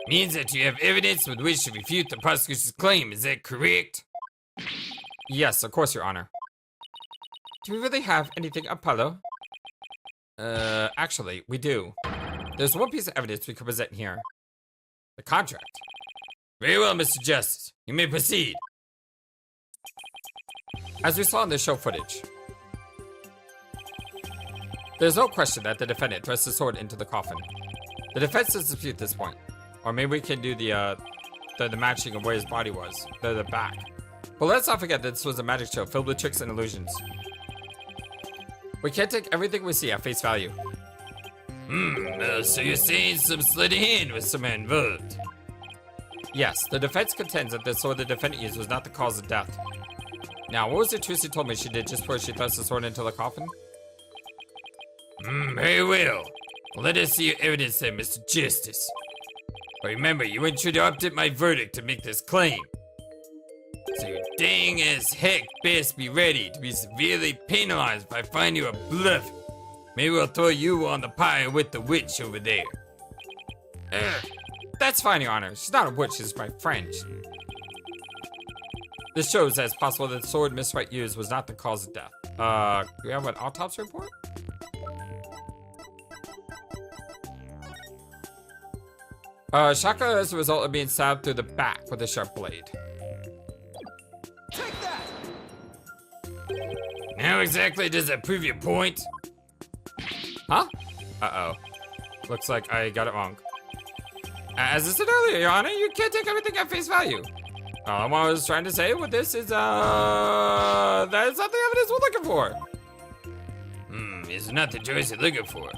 means that you have evidence with which to refute the prosecution's claim. Is that correct? Yes, of course, Your Honor. Do we really have anything, Apollo? Actually, we do. There's one piece of evidence we could present here. The contract. Very well, Mr. Justice. You may proceed. As we saw in the show footage, there's no question that the defendant thrust the sword into the coffin. The defense does dispute this point. Or maybe we can do the matching of where his body was. The back. But let's not forget that this was a magic show filled with tricks and illusions. We can't take everything we see at face value. So you're saying some sleight of hand was somehow involved? Yes, the defense contends that the sword the defendant used was not the cause of death. Now, what was it Trucy told me she did just before she thrust the sword into the coffin? Very well. Let us see your evidence then, Mr. Justice. But remember, you interrupted my verdict to make this claim. So you dang as heck best be ready to be severely penalized if I find you a bluff. Maybe we'll throw you on the pyre with the witch over there. That's fine, Your Honor. She's not a witch, she's my friend. This shows that it's possible that the sword Miss Wright used was not the cause of death. Do we have an autopsy report? Shaka as a result of being stabbed through the back with a sharp blade. Take that! How exactly does that prove your point? Huh? Uh-oh. Looks like I got it wrong. As I said earlier, Your Honor, you can't take everything at face value. All I was trying to say with this is, that is not the evidence we're looking for. It's not the choice you're looking for.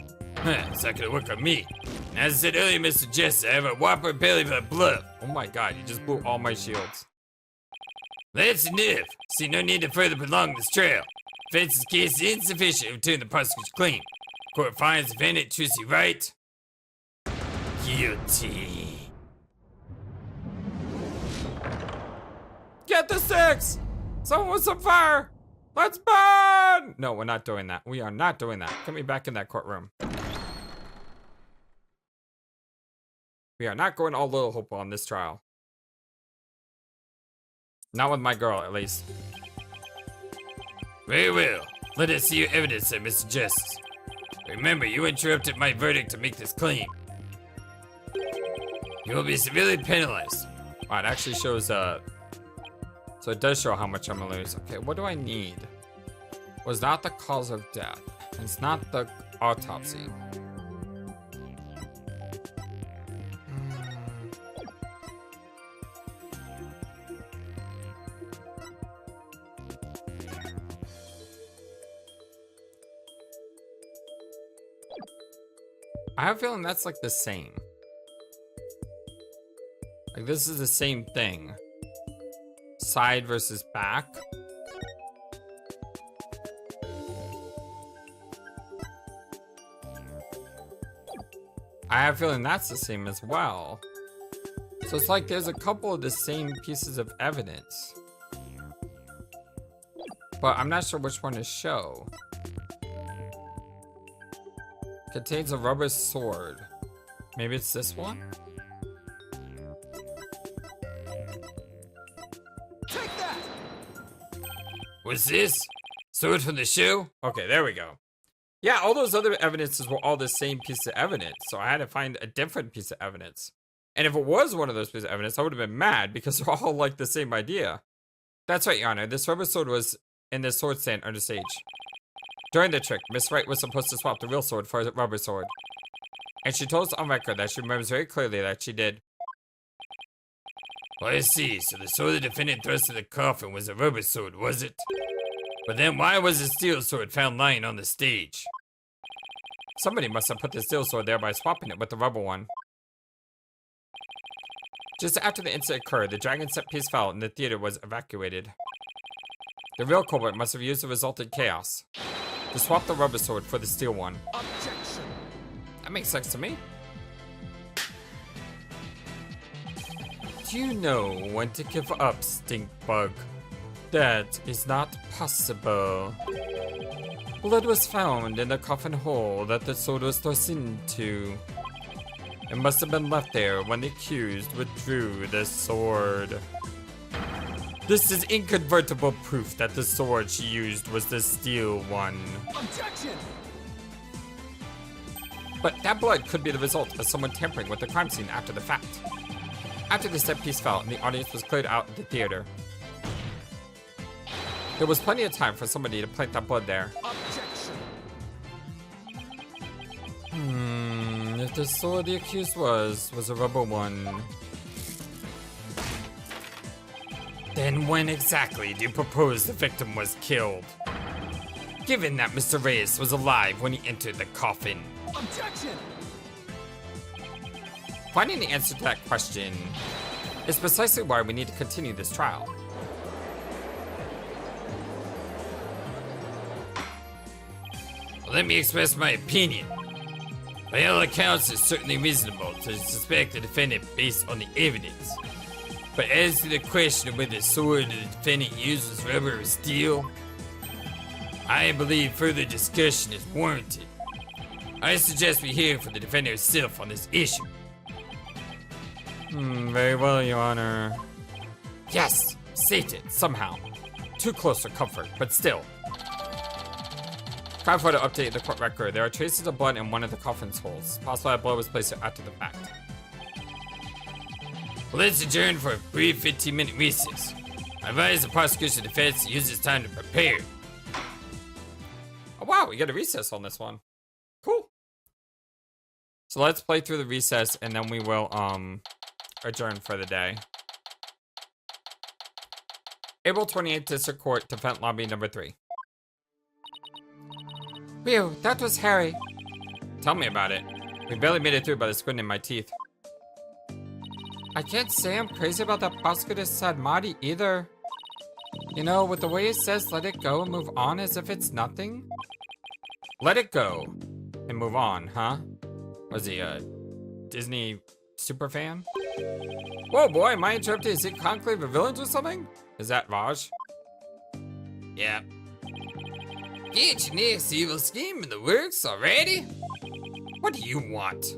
It's not gonna work on me. And as I said earlier, Mr. Justice, I have a whopper belly for bluff. Oh my god, you just blew all my shields. That's enough. See no need to further prolong this trial. Defense's case is insufficient to return the prosecution's claim. Court finds defendant Trucy Wright guilty. Get the sticks! Someone with some fire! Let's burn! No, we're not doing that. We are not doing that. Get me back in that courtroom. We are not going all little hope on this trial. Not with my girl, at least. Very well. Let us see your evidence, then, Mr. Justice. Remember, you interrupted my verdict to make this claim. You will be severely penalized. Wow, it actually shows, so it does show how much I'm gonna lose. Okay, what do I need? Was not the cause of death. It's not the autopsy. I have a feeling that's like the same. Like this is the same thing. Side versus back. I have a feeling that's the same as well. So it's like there's a couple of the same pieces of evidence. But I'm not sure which one to show. Contains a rubber sword. Maybe it's this one? Take that! What's this? Sword from the show? Okay, there we go. Yeah, all those other evidences were all the same piece of evidence, so I had to find a different piece of evidence. And if it was one of those pieces of evidence, I would have been mad because they're all like the same idea. That's right, Your Honor. This rubber sword was in the sword stand Understage. During the trick, Miss Wright was supposed to swap the real sword for a rubber sword. And she told us on record that she remembers very clearly that she did. Oh, I see. So the sword the defendant thrust in the coffin was a rubber sword, was it? But then why was a steel sword found lying on the stage? Somebody must have put the steel sword there by swapping it with the rubber one. Just after the incident occurred, the dragon set piece fell and the theater was evacuated. The real culprit must have used the resultant chaos to swap the rubber sword for the steel one. Objection! That makes sense to me. Do you know when to give up, stink bug? That is not possible. Blood was found in the coffin hole that the sword was thrust into. It must have been left there when the accused withdrew the sword. This is incontrovertible proof that the sword she used was the steel one. Objection! But that blood could be the result of someone tampering with the crime scene after the fact. After the set piece fell and the audience was cleared out of the theater, there was plenty of time for somebody to plant that blood there. Objection! If the sword the accused was a rubber one, then when exactly do you propose the victim was killed? Given that Mr. Reyes was alive when he entered the coffin. Objection! Finding the answer to that question is precisely why we need to continue this trial. Well, let me express my opinion. By all accounts, it's certainly reasonable to suspect the defendant based on the evidence. But as to the question of whether the sword the defendant used was rubber or steel, I believe further discussion is warranted. I suggest we hear from the defendant herself on this issue. Very well, Your Honor. Yes, saved it, somehow. Too close for comfort, but still. Crime photo update the court record. There are traces of blood in one of the coffin's holes. Possibly that blood was placed after the fact. Well, let's adjourn for a brief 15-minute recess. I advise the prosecution defense to use this time to prepare. Oh wow, we get a recess on this one. Cool. So let's play through the recess and then we will adjourn for the day. April 28th District Court, Defense Lobby number 3. Phew, that was Harry. Tell me about it. We barely made it through by the squint in my teeth. I can't say I'm crazy about that prosecutor Sahdmadhi either. You know, with the way he says let it go and move on as if it's nothing. Let it go and move on, huh? Was he a Disney super fan? Whoa boy, am I interrupted? Is it Conclave of Villains or something? Is that Raj? Yeah. Get your next evil scheme in the works already? What do you want?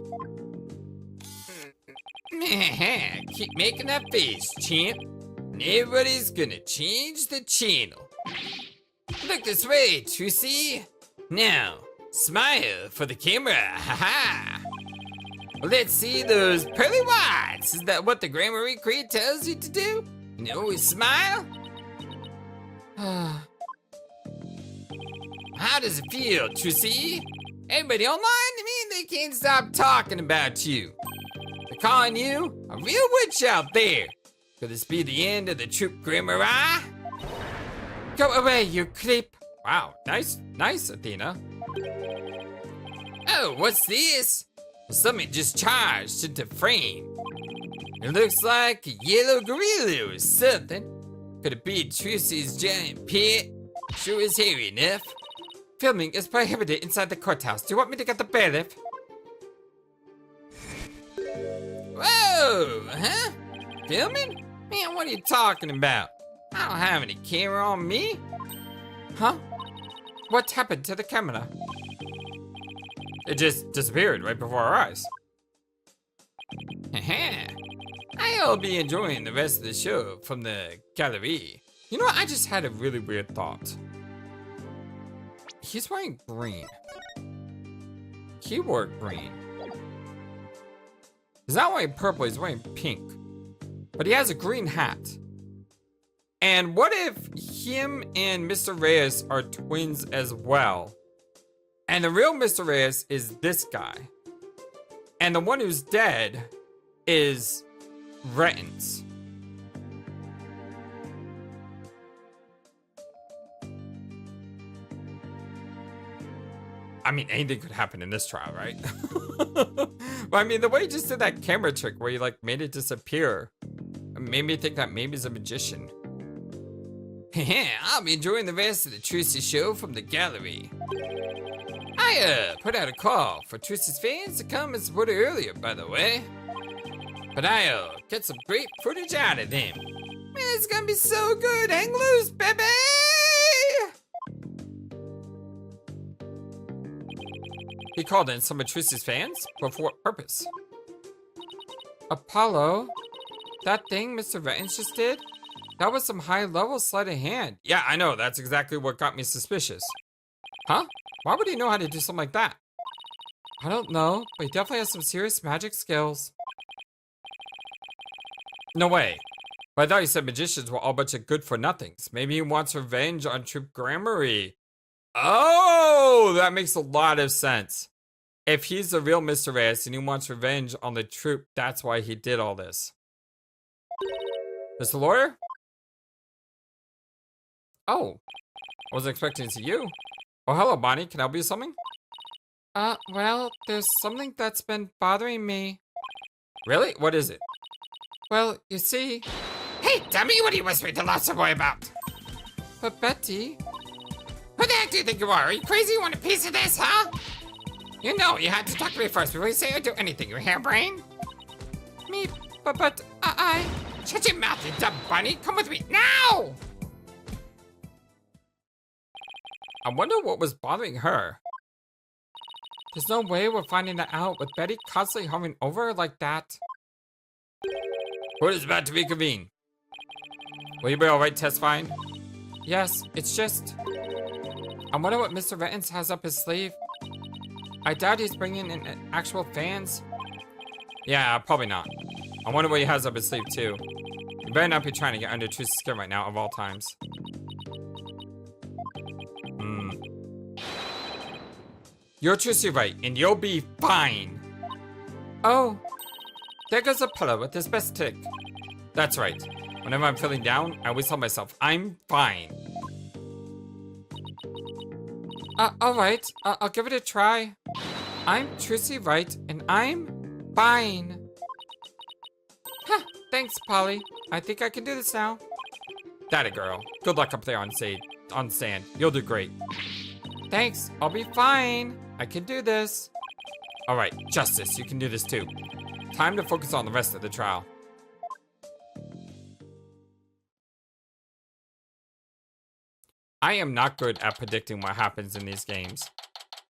Keep making that face, champ. And everybody's gonna change the channel. Look this way, Trucy. Now, smile for the camera, haha. Let's see those pearly whites. Is that what the Grammar Creed tells you to do? And you always smile? How does it feel, Trucy? Everybody online? I mean, they can't stop talking about you. They're calling you a real witch out there. Could this be the end of the troop Grammar? Go away, you creep. Wow, nice, Athena. Oh, what's this? Something just charged into frame. It looks like a yellow gorilla or something. Could it be Trucy's giant pet? Sure is hairy enough. Filming is prohibited inside the courthouse. Do you want me to get the bailiff? Whoa, huh? Filming? Man, what are you talking about? I don't have any camera on me. Huh? What happened to the camera? It just disappeared right before our eyes. I'll be enjoying the rest of the show from the gallery. You know what? I just had a really weird thought. He's wearing green. He wore green. He's not wearing purple, he's wearing pink. But he has a green hat. And what if him and Mr. Reyes are twins as well? And the real Mr. Reyes is this guy. And the one who's dead is Renton's. I mean, anything could happen in this trial, right? But I mean, the way he just did that camera trick where he like made it disappear made me think that maybe he's a magician. I'll be enjoying the rest of the Trucy show from the gallery. I put out a call for Trucy's fans to come and support her earlier, by the way. But I'll get some great footage out of them. Man, it's gonna be so good. Hang loose, baby! He called in some of Trucy's fans, but for what purpose? Apollo? That thing Mr. Renton just did? That was some high-level sleight of hand. Yeah, I know, that's exactly what got me suspicious. Huh? Why would he know how to do something like that? I don't know, but he definitely has some serious magic skills. No way. But I thought he said magicians were all a bunch of good-for-nothings. Maybe he wants revenge on Troop Grammary. Oh, that makes a lot of sense. If he's the real Mr. Reyes and he wants revenge on the troop, that's why he did all this. Mr. Lawyer? Oh, I wasn't expecting to see you. Oh, hello, Bonnie. Can I help you with something? Well, there's something that's been bothering me. Really? What is it? Well, you see... Hey, dummy, what are you whispering to Lobster Boy about? But Betty... Who the heck do you think you are? Are you crazy? You want a piece of this, huh? You know you had to talk to me first before you say or do anything, you hairbrain. Me, but I... Shut your mouth, you dumb bunny. Come with me, now! I wonder what was bothering her. There's no way we're finding that out with Betty constantly hovering over her like that. Court is about to reconvene. Will you be alright testifying? Yes, it's just... I wonder what Mr. Renton has up his sleeve. I doubt he's bringing in actual fans. Yeah, probably not. I wonder what he has up his sleeve too. You better not be trying to get under Trucy's skin right now of all times. You're Trucy right, and you'll be fine. Oh, there goes Apollo with his best trick. That's right. Whenever I'm feeling down, I always tell myself, I'm fine. Alright, I'll give it a try. I'm Trucy Wright, and I'm fine. Huh, thanks, Polly. I think I can do this now. That a girl. Good luck up there on stand. You'll do great. Thanks, I'll be fine. I can do this. Alright, Justice, you can do this too. Time to focus on the rest of the trial. I am not good at predicting what happens in these games.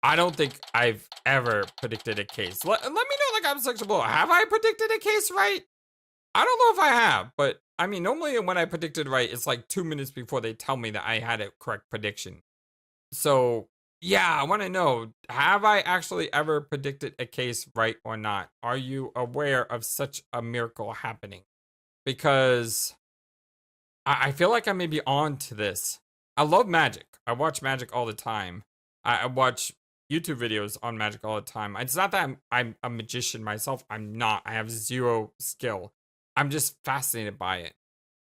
I don't think I've ever predicted a case. Let me know in the comment section below. Have I predicted a case right? I don't know if I have, but I mean, normally when I predicted right, it's like 2 minutes before they tell me that I had a correct prediction. So yeah, I want to know, have I actually ever predicted a case right or not? Are you aware of such a miracle happening? Because I feel like I may be on to this. I love magic. I watch magic all the time. I watch YouTube videos on magic all the time. It's not that I'm a magician myself. I'm not. I have zero skill. I'm just fascinated by it.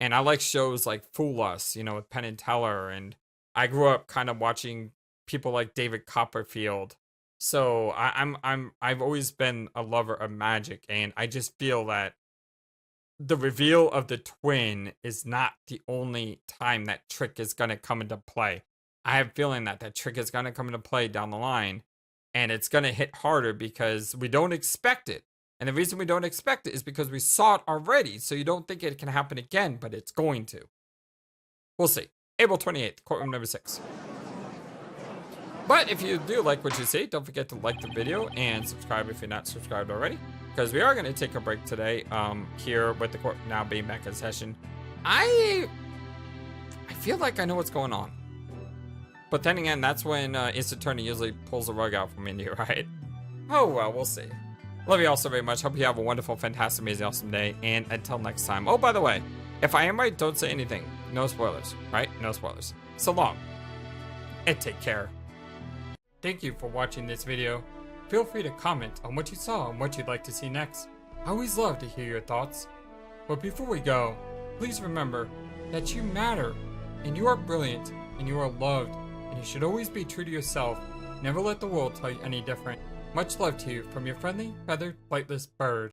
And I like shows like Fool Us, you know, with Penn and Teller. And I grew up kind of watching people like David Copperfield. So I've always been a lover of magic, and I just feel that the reveal of the twin is not the only time that trick is going to come into play. I have a feeling that that trick is going to come into play down the line, and it's going to hit harder because we don't expect it. And the reason we don't expect it is because we saw it already, so you don't think it can happen again, but it's going to. We'll see. April 28th, courtroom number 6. But if you do like what you see, don't forget to like the video and subscribe if you're not subscribed already, because we are going to take a break today here with the court now being back in session. I feel like I know what's going on. But then again, that's when Instant Attorney usually pulls the rug out from Indy, right? Oh well, we'll see. Love you all so very much. Hope you have a wonderful, fantastic, amazing, awesome day. And until next time. Oh, by the way, if I am right, don't say anything. No spoilers, right? No spoilers. So long. And take care. Thank you for watching this video. Feel free to comment on what you saw and what you'd like to see next. I always love to hear your thoughts. But before we go, please remember that you matter, and you are brilliant, and you are loved, and you should always be true to yourself. Never let the world tell you any different. Much love to you from your friendly, feathered, flightless bird.